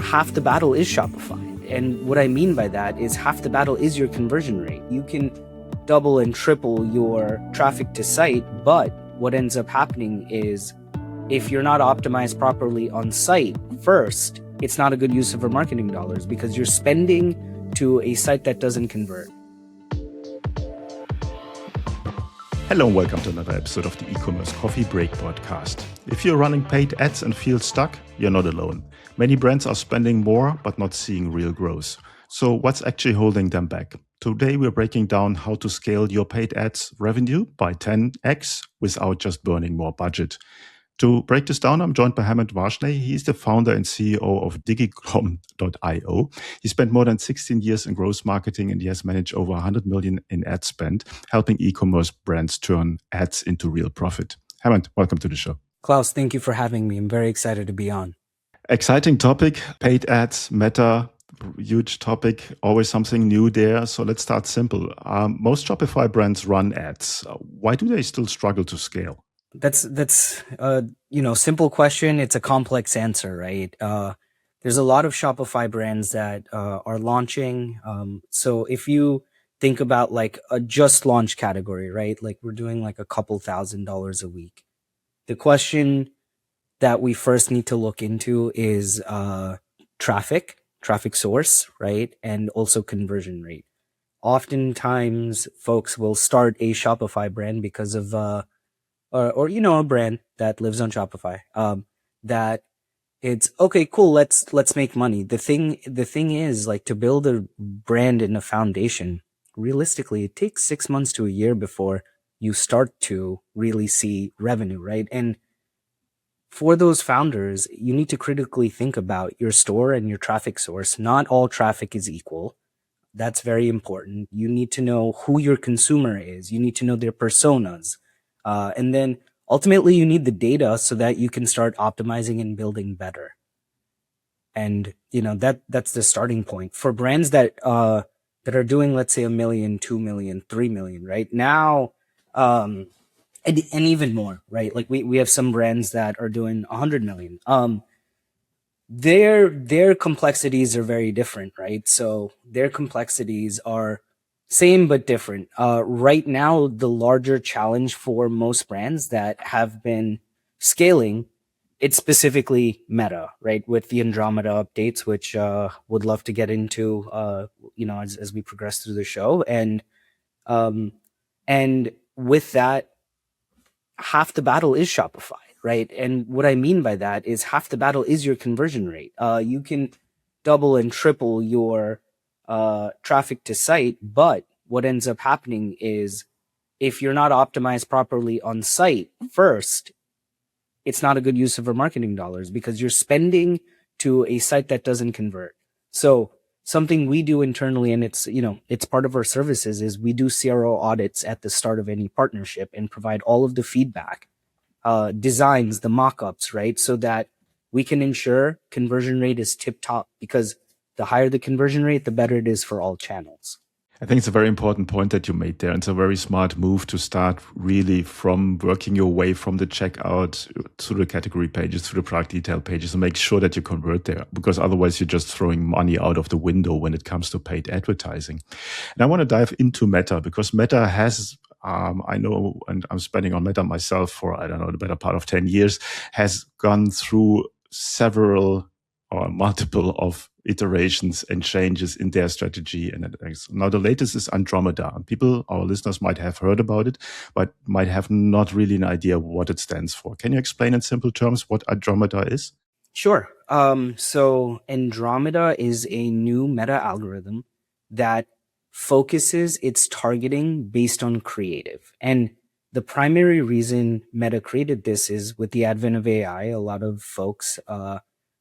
half the battle is Shopify. And what I mean by that is half the battle is your conversion rate. You can double and triple your traffic to site, but what ends up happening is if you're not optimized properly on site first, it's not a good use of our marketing dollars because you're spending to a site that doesn't convert. Hello and welcome to another episode of the Ecommerce Coffee Break podcast. If you're running paid ads and feel stuck, you're not alone. Many brands are spending more but not seeing real growth. So what's actually holding them back? Today we're breaking down how to scale your paid ads revenue by 10x without just burning more budget. To break this down, I'm joined by Hemant Varshney. He's the founder and CEO of Digicom.io. He spent more than 16 years in growth marketing and he has managed over 100 million in ad spend, helping e-commerce brands turn ads into real profit. Hemant, welcome to the show. Klaus, thank you for having me. I'm very excited to be on. Exciting topic, paid ads, Meta, huge topic, always something new there. So let's start simple. Most Shopify brands run ads. Why do they still struggle to scale? That's simple question. It's a complex answer, right? There's a lot of Shopify brands that are launching. So if you think about like a just launch category, right? Like we're doing like a couple $1,000s a week. The question that we first need to look into is traffic source, right? And also conversion rate. Oftentimes folks will start a Shopify brand because of or a brand that lives on Shopify, that it's okay, cool, let's make money. The thing is, like, to build a brand and a foundation, realistically, it takes 6 months to a year before you start to really see revenue, right? And for those founders, you need to critically think about your store and your traffic source. Not all traffic is equal. That's very important. You need to know who your consumer is. You need to know their personas. And then ultimately you need the data so that you can start optimizing and building better. And that's the starting point for brands that are doing, let's say, 1 million, 2 million, 3 million right now, and even more, right? Like we have some brands that are doing 100 million. Their complexities are very different, right? So their complexities are same but different. Right now, the larger challenge for most brands that have been scaling, it's specifically Meta, right? With the Andromeda updates, which would love to get into, as we progress through the show. And with that, half the battle is Shopify, right? And what I mean by that is half the battle is your conversion rate. You can double and triple your traffic to site, but what ends up happening is if you're not optimized properly on site first, it's not a good use of our marketing dollars because you're spending to a site that doesn't convert. So something we do internally, and it's part of our services, is we do CRO audits at the start of any partnership and provide all of the feedback, designs, the mock-ups, right? So that we can ensure conversion rate is tip top, because the higher the conversion rate, the better it is for all channels. I think it's a very important point that you made there. It's a very smart move to start really from working your way from the checkout through the category pages, through the product detail pages, and make sure that you convert there, because otherwise you're just throwing money out of the window when it comes to paid advertising. And I want to dive into Meta, because Meta has I know, and I'm spending on Meta myself for, the better part of 10 years, has gone through several or multiple of iterations and changes in their strategy. And now the latest is Andromeda. And our listeners might have heard about it, but might have not really an idea what it stands for. Can you explain in simple terms what Andromeda is? Sure. So Andromeda is a new meta algorithm that focuses its targeting based on creative. And the primary reason Meta created this is with the advent of AI, a lot of folks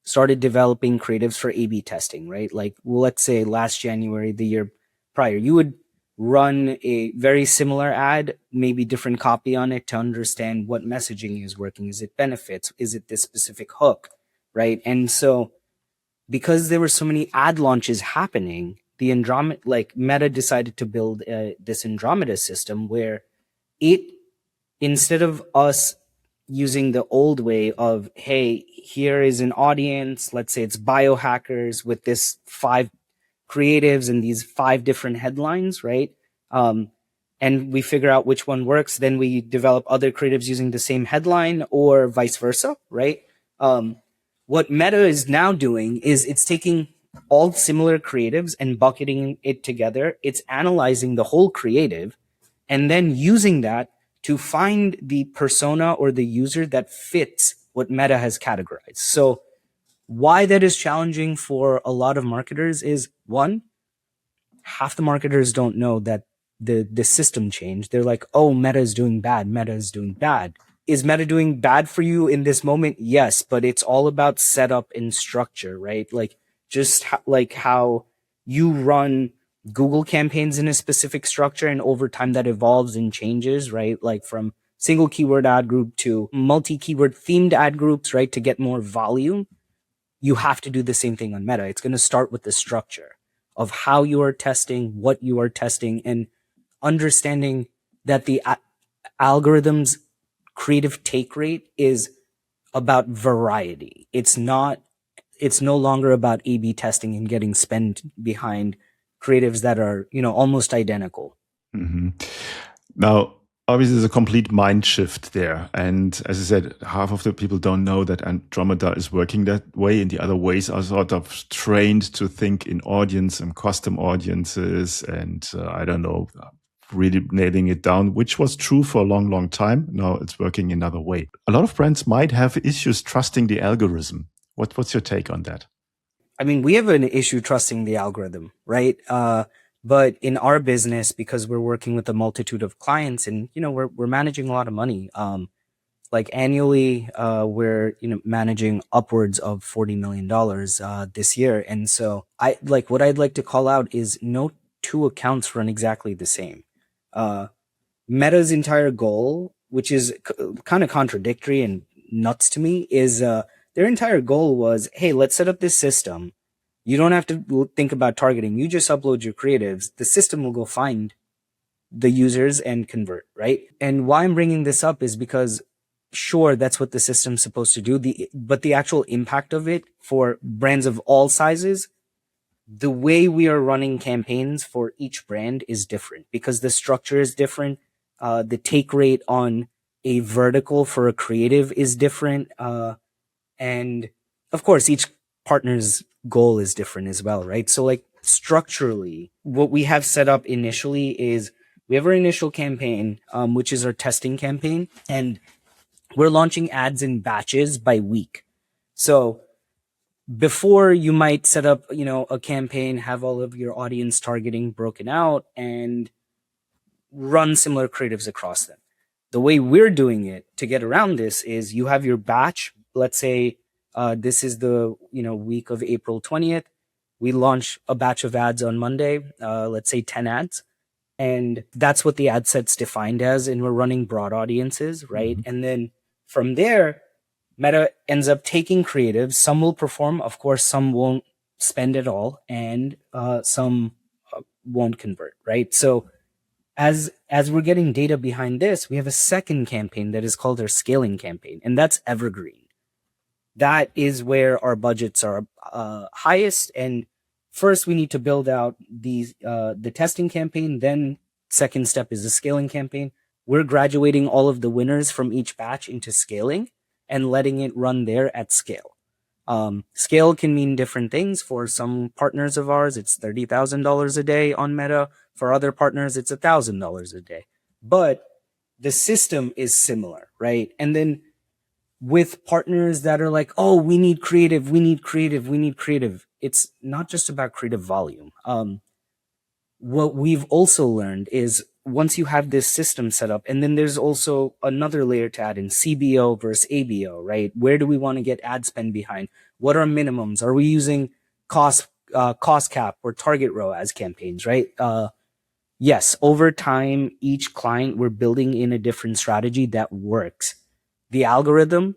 started developing creatives for A/B testing, right? Like, let's say last January, the year prior, you would run a very similar ad, maybe different copy on it to understand what messaging is working. Is it benefits? Is it this specific hook, right? And so because there were so many ad launches happening, the Andromeda, like Meta decided to build this Andromeda system where it, instead of us using the old way of, hey, here is an audience, let's say it's biohackers with this 5 creatives and these 5 different headlines, right? Um, and we figure out which one works. Then we develop other creatives using the same headline, or vice versa, right? Um, what Meta is now doing is it's taking all similar creatives and bucketing it together. It's analyzing the whole creative and then using that to find the persona or the user that fits what Meta has categorized. So why that is challenging for a lot of marketers is, one, half the marketers don't know that the system changed. They're like, oh, Meta is doing bad. Meta is doing bad. Is Meta doing bad for you in this moment? Yes, but it's all about setup and structure, right? Like just like how you run Google campaigns in a specific structure, and over time that evolves and changes, right? Like from single keyword ad group to multi keyword themed ad groups, right? To get more volume, you have to do the same thing on Meta. It's going to start with the structure of how you are testing, what you are testing, and understanding that the algorithm's creative take rate is about variety. It's not, it's no longer about A/B testing and getting spent behind creatives that are, almost identical. Hmm. Now, obviously, there's a complete mind shift there. And as I said, half of the people don't know that Andromeda is working that way, and the other ways are sort of trained to think in audience and custom audiences. And I don't know, really nailing it down, which was true for a long, long time. Now it's working another way. A lot of brands might have issues trusting the algorithm. What's your take on that? I mean, we have an issue trusting the algorithm, right? But in our business, because we're working with a multitude of clients, and we're managing a lot of money. Like annually, we're managing upwards of $40 million this year, and so I like what I'd like to call out is no two accounts run exactly the same. Uh, Meta's entire goal, which is kind of contradictory and nuts to me, is their entire goal was, hey, let's set up this system. You don't have to think about targeting. You just upload your creatives. The system will go find the users and convert, right? And why I'm bringing this up is because, sure, that's what the system's supposed to do. But the actual impact of it for brands of all sizes, the way we are running campaigns for each brand is different because the structure is different. The take rate on a vertical for a creative is different. And of course, each partner's goal is different as well, right? So, like, structurally, what we have set up initially is we have our initial campaign, which is our testing campaign, and we're launching ads in batches by week. So, before you might set up, a campaign, have all of your audience targeting broken out, and run similar creatives across them. The way we're doing it to get around this is you have your batch. Let's say this is the week of April 20th. We launch a batch of ads on Monday. Let's say 10 ads, and that's what the ad set's defined as. And we're running broad audiences, right? Mhm. And then from there, Meta ends up taking creatives. Some will perform, of course. Some won't spend at all, and some won't convert, right? So as we're getting data behind this, we have a second campaign that is called our scaling campaign, and that's evergreen. That is where our budgets are highest. And first, we need to build out the testing campaign. Then, second step is the scaling campaign. We're graduating all of the winners from each batch into scaling and letting it run there at scale. Scale can mean different things. For some partners of ours, it's $30,000 a day on Meta. For other partners, it's $1,000 a day. But the system is similar, right? And then with partners that are like, oh, we need creative, we need creative, we need creative. It's not just about creative volume. What we've also learned is once you have this system set up, and then there's also another layer to add in, CBO versus ABO, right? Where do we want to get ad spend behind? What are minimums? Are we using cost cap or target ROAS campaigns, right? Yes, over time, each client, we're building in a different strategy that works. The algorithm,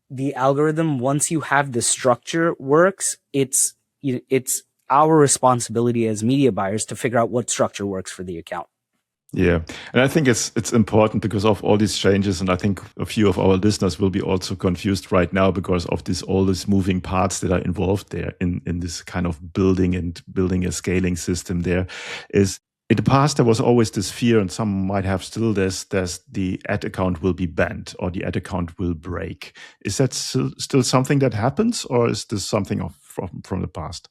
once you have the structure works, it's our responsibility as media buyers to figure out what structure works for the account. Yeah, and I think it's important because of all these changes, and I think a few of our listeners will be also confused right now because of this all these moving parts that are involved there in this kind of building a scaling system. There is in the past there was always this fear, and some might have still this the ad account will be banned or the ad account will break. Is that still something that happens, or is this something from the past?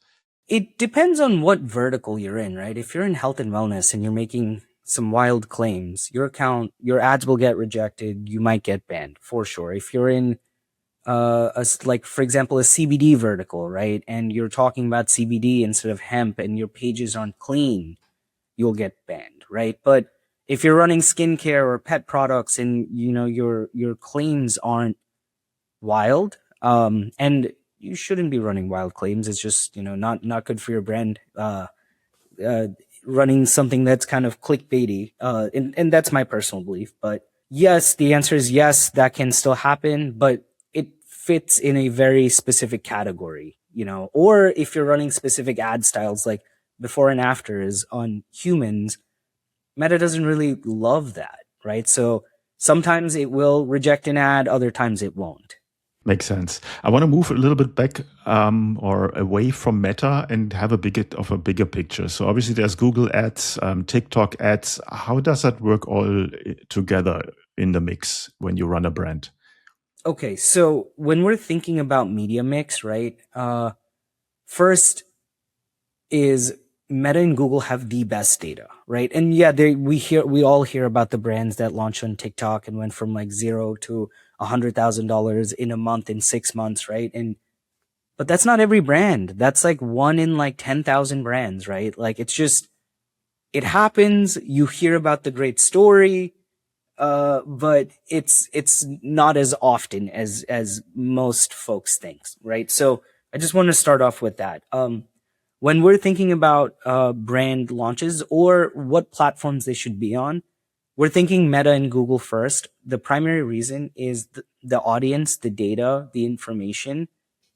It depends on what vertical you're in, right? If you're in health and wellness and you're making some wild claims, your ads will get rejected. You might get banned for sure. If you're in like for example a CBD vertical, right, and you're talking about CBD instead of hemp, and your pages aren't clean, you'll get banned, right? But if you're running skincare or pet products and your claims aren't wild, and you shouldn't be running wild claims. It's just not good for your brand. Uh, Running something that's kind of clickbaity, and that's my personal belief. But yes, the answer is yes, that can still happen, but it fits in a very specific category, or if you're running specific ad styles like before and afters on humans, Meta doesn't really love that, right? So sometimes it will reject an ad, other times it won't. Makes sense. I want to move a little bit back or away from Meta and have a bigger picture. So obviously there's Google Ads, TikTok ads. How does that work all together in the mix when you run a brand? Okay, so when we're thinking about media mix, right? First is Meta and Google have the best data, right? And yeah, we all hear about the brands that launched on TikTok and went from like zero to $100,000 in a month, in 6 months, right? But that's not every brand. That's like one in like 10,000 brands, right? Like it happens. You hear about the great story, but it's not as often as most folks think, right? So I just want to start off with that. When we're thinking about brand launches or what platforms they should be on, we're thinking Meta and Google first. The primary reason is the audience, the data, the information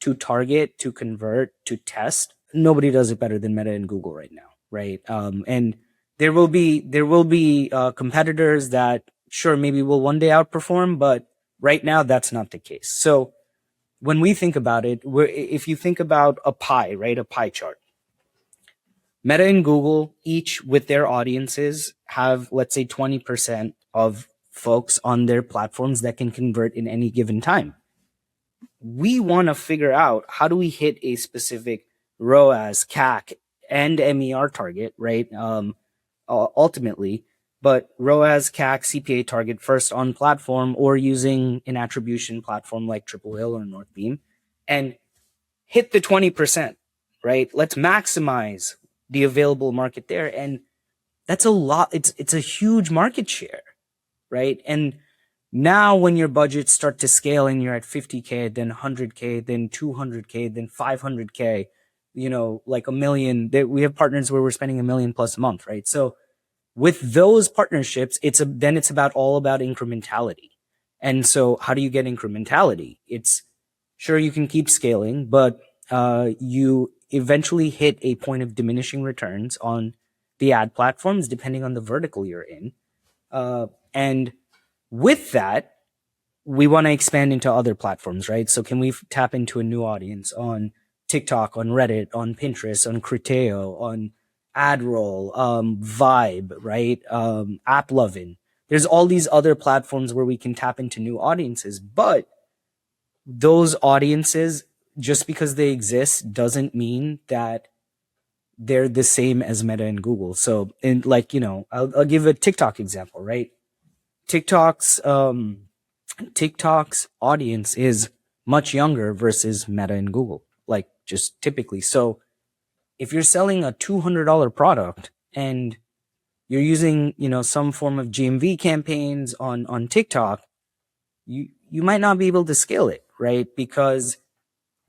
to target, to convert, to test. Nobody does it better than Meta and Google right now, right? And there will be competitors that sure maybe will one day outperform, but right now that's not the case. So when we think about it, if you think about a pie, right, a pie chart, Meta and Google, each with their audiences, have, let's say, 20% of folks on their platforms that can convert in any given time. We want to figure out how do we hit a specific ROAS, CAC, and MER target, right? Ultimately, but ROAS, CAC, CPA target first on platform or using an attribution platform like Triple Hill or Northbeam, and hit the 20%, right? Let's maximize the available market there. And that's a lot. It's a huge market share, right? And now when your budgets start to scale and you're at 50K, then 100K, then 200K, then 500K, like a million, we have partners where we're spending $1 million plus a month, right? So with those partnerships, then it's all about incrementality. And so how do you get incrementality? It's sure you can keep scaling, but you eventually hit a point of diminishing returns on the ad platforms, depending on the vertical you're in. And with that, we want to expand into other platforms, right? So can we tap into a new audience on TikTok, on Reddit, on Pinterest, on Criteo, on AdRoll, Vibe, right? AppLovin. There's all these other platforms where we can tap into new audiences, but those audiences, just because they exist, doesn't mean that they're the same as Meta and Google. So, I'll give a TikTok example, right? TikTok's TikTok's audience is much younger versus Meta and Google, like just typically. So if you're selling a $200 product and you're using, some form of GMV campaigns on TikTok, you might not be able to scale it, right? Because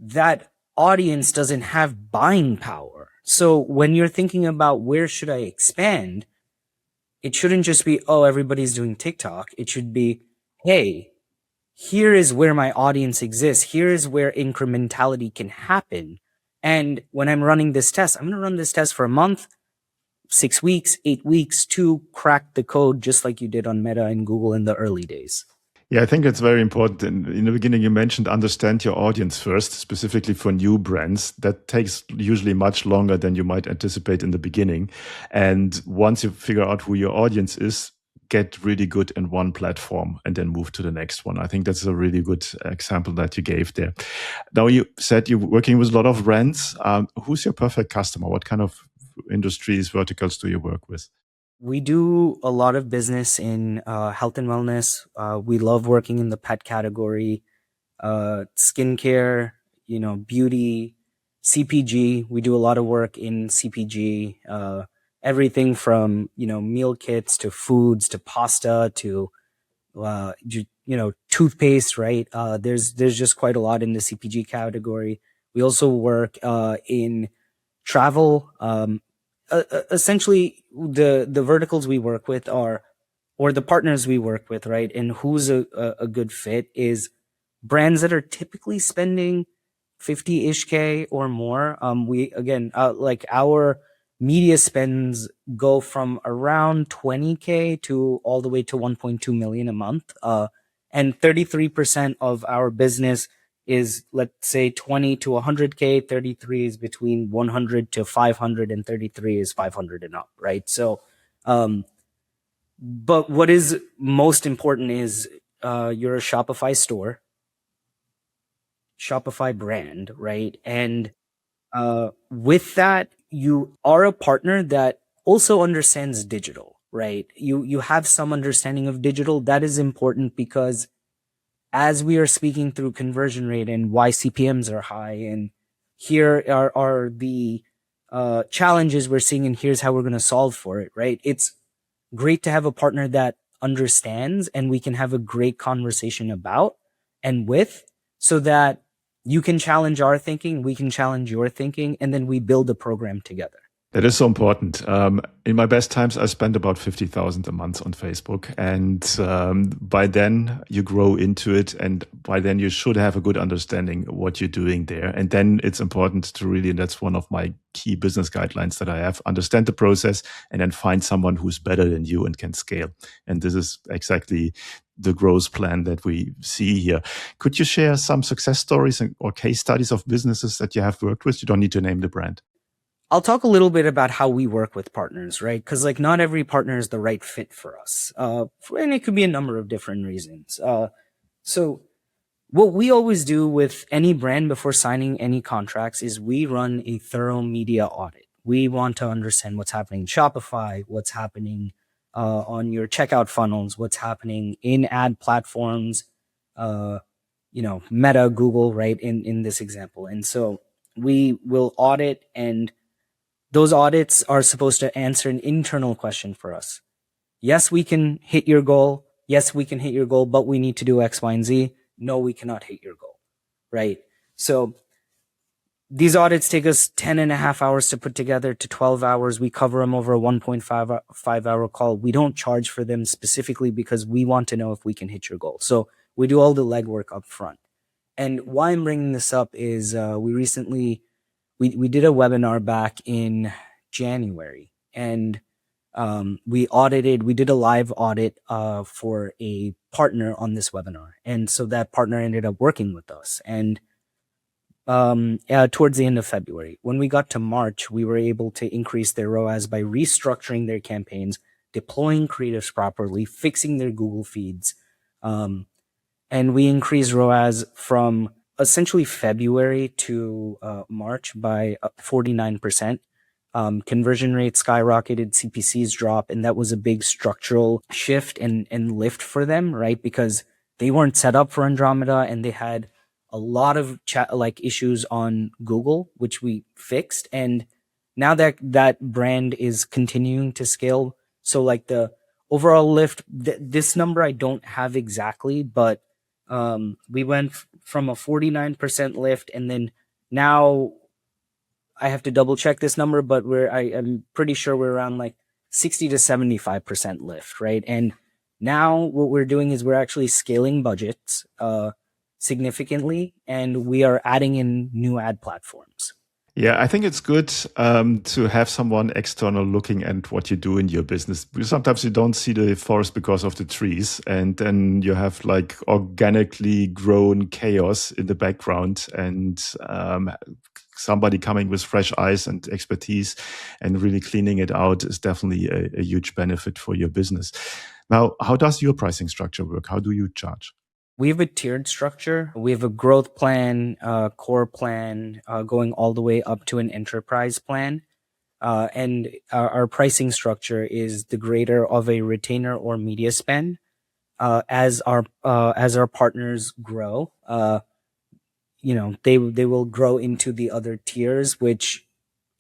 that audience doesn't have buying power. So when you're thinking about where should I expand, it shouldn't just be, oh, everybody's doing TikTok. It should be, hey, here is where my audience exists. Here is where incrementality can happen. And when I'm running this test, I'm going to run this test for a month, 6 weeks, 8 weeks to crack the code, just like you did on Meta and Google in the early days. Yeah, I think it's very important. In the beginning, you mentioned understand your audience first, specifically for new brands. That takes usually much longer than you might anticipate in the beginning. And once you figure out who your audience is, get really good in one platform and then move to the next one. I think that's a really good example that you gave there. Now, you said you're working with a lot of brands. Who's your perfect customer? What kind of industries, verticals do you work with? We do a lot of business in health and wellness. We love working in the pet category, skincare, beauty, CPG. We do a lot of work in CPG, everything from, meal kits to foods to pasta to, toothpaste, right? There's just quite a lot in the CPG category. We also work in travel. Essentially, the verticals we work with are, or the partners we work with, right? And who's a good fit is brands that are typically spending 50-ish K or more. We again, like our media spends go from around 20K to all the way to 1.2 million a month. And 33% of our business is, let's say, 20 to 100K. 33 is between 100 to 500, and 33 is 500 and up, right? So, but what is most important is you're a Shopify store, Shopify brand, right? And with that, you are a partner that also understands digital, right? You have some understanding of digital. That is important because as we are speaking through conversion rate and why CPMs are high, and here are the challenges we're seeing, and here's how we're going to solve for it, right? It's great to have a partner that understands and we can have a great conversation about and with, so that you can challenge our thinking, we can challenge your thinking, and then we build a program together. That is so important. In my best times, I spend about 50,000 a month on Facebook. And by then you grow into it. And by then you should have a good understanding of what you're doing there. And then it's important to really, and that's one of my key business guidelines that I have, understand the process and then find someone who's better than you and can scale. And this is exactly the growth plan that we see here. Could you share some success stories or case studies of businesses that you have worked with? You don't need to name the brand. I'll talk a little bit about how we work with partners, right? Because like not every partner is the right fit for us, and it could be a number of different reasons. So what we always do with any brand before signing any contracts is we run a thorough media audit. We want to understand what's happening in Shopify, what's happening on your checkout funnels, what's happening in ad platforms, Meta, Google, right? In this example, and so we will audit, and those audits are supposed to answer an internal question for us. Yes, we can hit your goal. Yes, we can hit your goal, but we need to do X, Y, and Z. No, we cannot hit your goal, right? So these audits take us 10 and a half hours to put together to 12 hours. We cover them over a 1.5 hour call. We don't charge for them specifically because we want to know if we can hit your goal. So we do all the legwork up front. And why I'm bringing this up is we recently we did a webinar back in January, and we did a live audit for a partner on this webinar. And so that partner ended up working with us. And towards the end of February, when we got to March, we were able to increase their ROAS by restructuring their campaigns, deploying creatives properly, fixing their Google feeds. And we increased ROAS from essentially February to March by 49%. Conversion rates skyrocketed, CPCs drop, and that was a big structural shift and lift for them, right? Because they weren't set up for Andromeda, and they had a lot of issues on Google, which we fixed. And now that brand is continuing to scale. So like the overall lift, this number I don't have exactly, but we went from a 49% lift, and then now I have to double check this number, but I'm pretty sure we're around like 60 to 75% lift, right? And now what we're doing is we're actually scaling budgets significantly, and we are adding in new ad platforms. Yeah, I think it's good to have someone external looking at what you do in your business. Because sometimes you don't see the forest because of the trees, and then you have like organically grown chaos in the background, and somebody coming with fresh eyes and expertise and really cleaning it out is definitely a huge benefit for your business. Now, how does your pricing structure work? How do you charge? We have a tiered structure. We have a growth plan, core plan, going all the way up to an enterprise plan. And our pricing structure is the greater of a retainer or media spend. As our partners grow, they will grow into the other tiers, which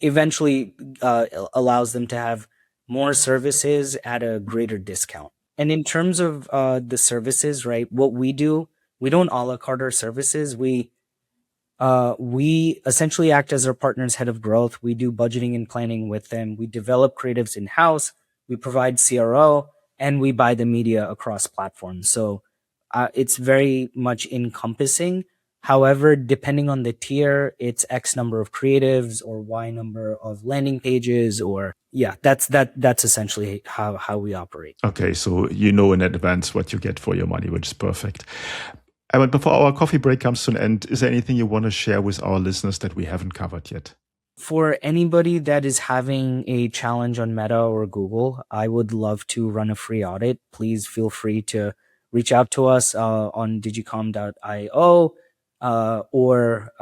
eventually allows them to have more services at a greater discount. And in terms of the services, right? What we do, we don't a la carte our services. We essentially act as our partner's head of growth. We do budgeting and planning with them. We develop creatives in house. We provide CRO, and we buy the media across platforms. So it's very much encompassing. However, depending on the tier, it's X number of creatives or Y number of landing pages, or yeah, that's essentially how we operate. Okay, so you know in advance what you get for your money, which is perfect. But before our coffee break comes to an end, is there anything you want to share with our listeners that we haven't covered yet? For anybody that is having a challenge on Meta or Google, I would love to run a free audit. Please feel free to reach out to us on digicom.io or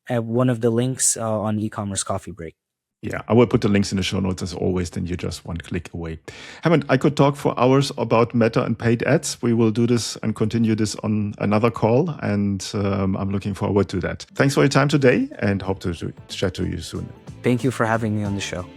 at one of the links on Ecommerce Coffee Break. Yeah, I will put the links in the show notes as always, then you're just one click away. Hemant, I could talk for hours about Meta and paid ads. We will do this and continue this on another call, and I'm looking forward to that. Thanks for your time today and hope to chat to you soon. Thank you for having me on the show.